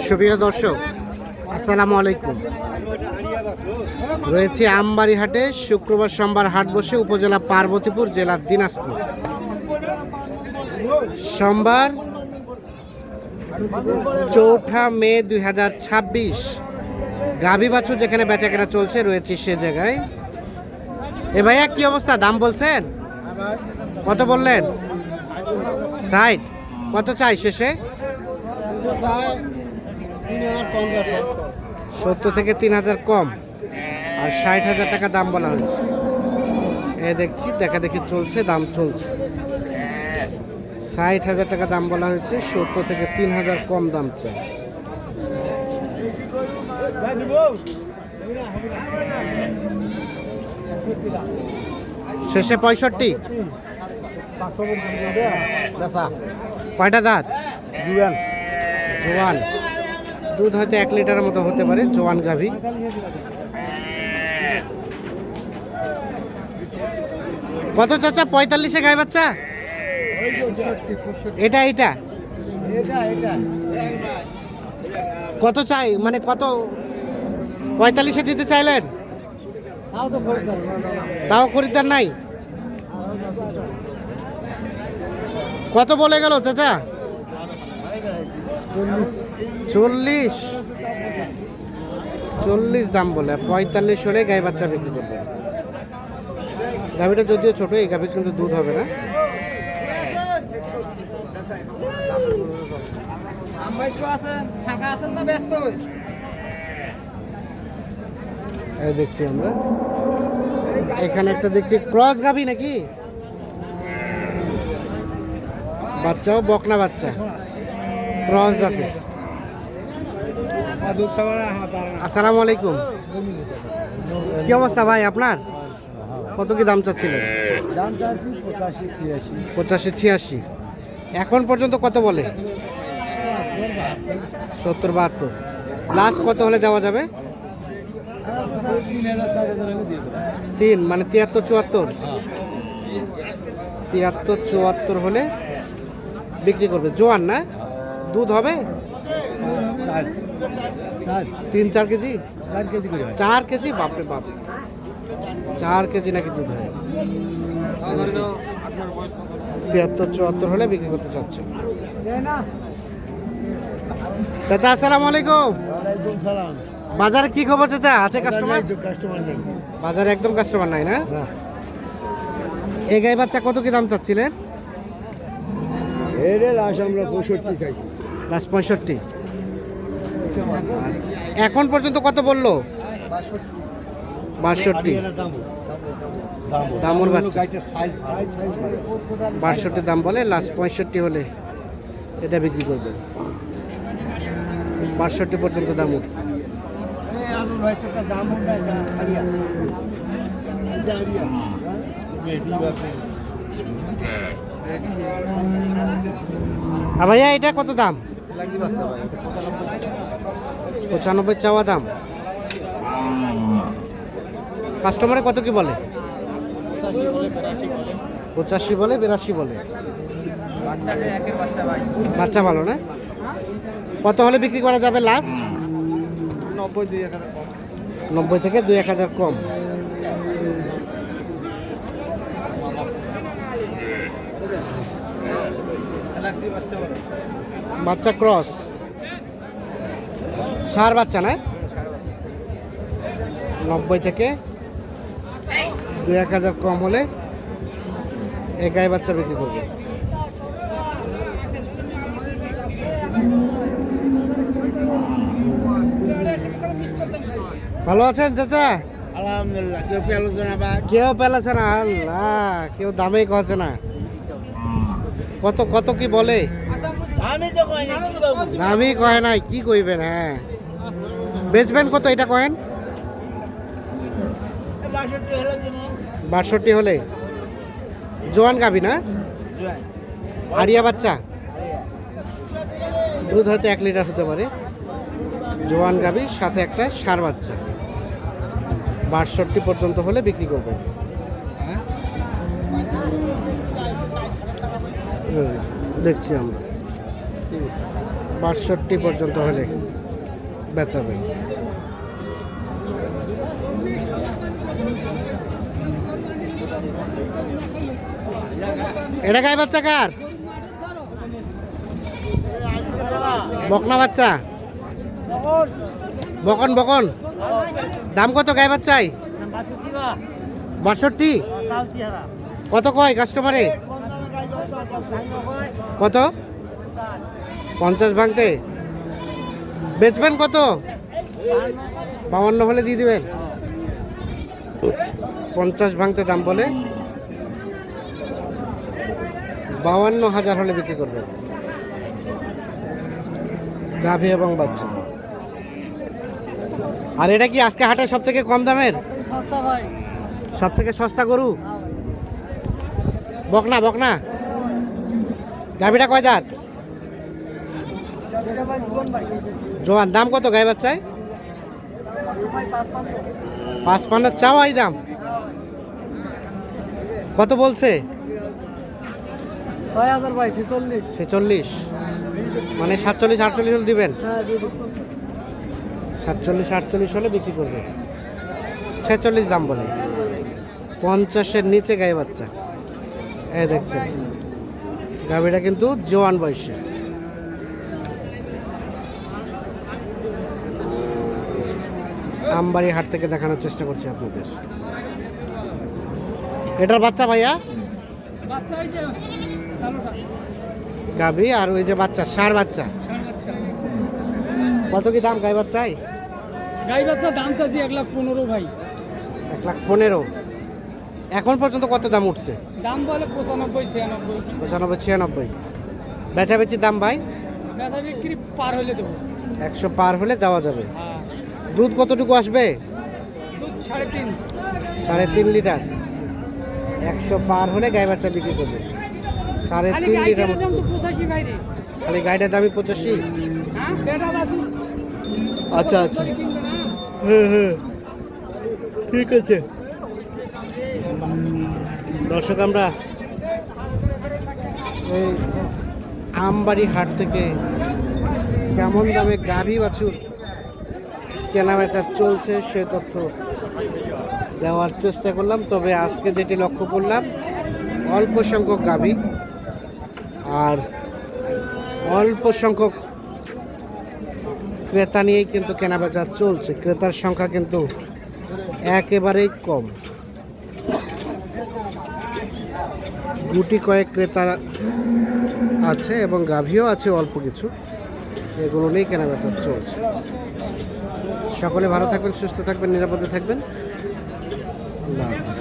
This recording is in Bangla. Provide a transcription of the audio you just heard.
সুপ্রিয় দর্শক, আসসালামু আলাইকুম। রয়েছে আমবাড়ি হাটে। শুক্রবার সোমবার হাট বসে উপজেলা পার্বতীপুর, জেলা দিনাজপুর। সোমবার 4 মে 2026। গাভী বাছুর যেখানে বেচাকেনা চলছে রয়েছে সে জায়গায়। এ ভাইয়া কি অবস্থা? দাম বলছেন? কত বললেন? 60। কত চাই শেষে? 70 থেকে 3000 কম, আর 60,000 টাকা দাম বলা হয়েছে। এ দেখছি দেখা দেখি চলছে, দাম চলছে। 60,000 টাকা দাম বলা হয়েছে, 70 থেকে 3000 কম দাম চাই। শেষে 65। কয়টা দাঁত? জোয়ান। দুধ হয়তো 1 লিটারের মতো হতে পারে। জোয়ান গাভী। কত চাচা? 45-এ গাই বাচ্চা? এটা কত চাই? মানে কত? 45-এ দিতে চাইলেন? তাও খরিদ্দার নাই? কত বলে গেল চাচা? 40 দাম বলে। 45 হলে গাই বাচ্চা বিক্রি করবে। গাভীটা যদিও ছোট, এই গাভী কিন্তু দুধ হবে না। দেখছি আমরা এখানে একটা দেখছি ক্রস গাভী নাকি? বাচ্চাও বকনা বাচ্চা, ক্রস জাতে। আসসালামু আলাইকুম। কি অবস্থা ভাই আপনার? কত কি দাম চাচ্ছিলেন? 85-86। এখন পর্যন্ত কত বলে? 70-72। লাস্ট কত হলে দেওয়া যাবে? 3 মানে 73-74। 73-74 হলে বিক্রি করবে। জোয়ান না? দুধ হবে 3-4 কেজি? 4 কেজি? বাপরে বাপ, 4 কেজি নাকি দুধ হয়? 73-74 হলে বিক্রি করতে চাচ্ছে। চাচা আসসালামু আলাইকুম। বাজারে কি খবর চাচা? আছে কাস্টমার? বাজারে একদম কাস্টমার নাই না? এই গাই বাচ্চা কত কি দাম চাচ্ছিলেন? লাস্ট 65। এখন পর্যন্ত কত বললো? 62। দামুর বাচ্চা 62 দাম বলে। লাস্ট 65 হলে এটা বিক্রি করবেন। 62 পর্যন্ত দাম উঠছে। ভাইয়া এটা কত দাম? 95 চাওয়া দাম। কাস্টমারে কত কি বলে? 85 বলে, 82 বলে। বাচ্চা ভালো না? কত হলে বিক্রি করা যাবে লাস্ট? 90 থেকে 2-1000 কম। বাচ্চা ক্রস, সার বাচ্চা না? 90 থেকে 2-1000 কম হলে এই গাই বাচ্চা বিক্রি করবে। ভালো আছেন চাচা? আলহামদুলিল্লাহ। কেউ পেলোছে না বা কেউ পেলাছে না? আল্লাহ, কেউ দামেই কছে না। কত কি বলে? দামই কয় নাই, কি কইবেন? হ্যাঁ, বেচবেন কত এটা কয়েন? 62 হলে। জোয়ান গাভী না? আড়িয়া বাচ্চা, দুধ হয়তো 1 লিটার হতে পারে। জোয়ান গাভী, সাথে একটা ষাঁড় বাচ্চা। 62 পর্যন্ত হলে বিক্রি করবেন। দেখছি আমরা। 62 পর্যন্ত হলে বেচাবেন। এটা গায়ে বাচ্চা কার? বকনা বাচ্চা, বকন বকন। দাম কত গায়ে বাচ্চাই? 62। কত কয় কাস্টমারে? কত? 50 ভাঙতে বেচবেন কত? 52 হলে দিয়ে দিবেন। 50 ভাঙতে দাম বলে 52,000 হলে বিক্রি করবেন। গাভী এবং বাচ্চা। আর এটা কি আজকে হাটে সব থেকে কম দামের? সব থেকে সস্তা গরু? বকনা বকনা। গাভীটা কয় দাঁত? জোয়ান। দাম কত গায়ে বাচ্চায়? 55 চাওয়াই দাম। কত বলছে? 46। মানে 47-48 হলে দিবেন। 47-48 হলে বিক্রি করবে। 46 দাম বলে। 50-এর নিচে গায়ে বাচ্চা। এই দেখছেন গাভীটা কিন্তু জোয়ান বয়সে। আমবাড়ি হাট থেকে দেখানোর চেষ্টা করছি আপনাদের। এটার বাচ্চা ভাইয়া? গাভী আর ওই যে বাচ্চা ষাঁড় বাচ্চা। কত কি দাম গাই বাচ্চাই? গাই বাচ্চা দাম চাচ্ছি 1,15,000 ভাই। 1,15,000। এখন পর্যন্ত কত দাম উঠছে? দাম বলে 95-96। 95-96। বেচাবেচির দাম ভাই? বেচা বিক্রি পার হলে দেবো। 100 পার হলে দেওয়া যাবে। হ্যাঁ। দুধ কতটুকু আসবে? দুধ 3.5। 3.5 লিটার। 100 পার হলে গাই বাচ্চা বিক্রি করবে। 3.5 লিটার। দাম তো 85 ভাই রে। খালি গাইটার দামই 85? হ্যাঁ বেটা বাবু। আচ্ছা আচ্ছা। কিনবে না। হ্যাঁ ঠিক আছে। দর্শক আমরা এই আমবাড়ি হাট থেকে কেমন দামে গাভী বাছুর কেনাবেচা চলছে সে তথ্য দেওয়ার চেষ্টা করলাম। তবে আজকে যেটি লক্ষ্য করলাম অল্প সংখ্যক গাভী আর অল্প সংখ্যক ক্রেতা নিয়েই কিন্তু কেনাবেচা চলছে। ক্রেতার সংখ্যা কিন্তু একেবারেই কম। গুটি কয়েক ক্রেতা আছে এবং গাভীও আছে অল্প কিছু। এগুলো নিয়েই কেনাবেচা চলছে। সকলে ভালো থাকবেন, সুস্থ থাকবেন, নিরাপদে থাকবেন। আল্লাহ হাফেজ।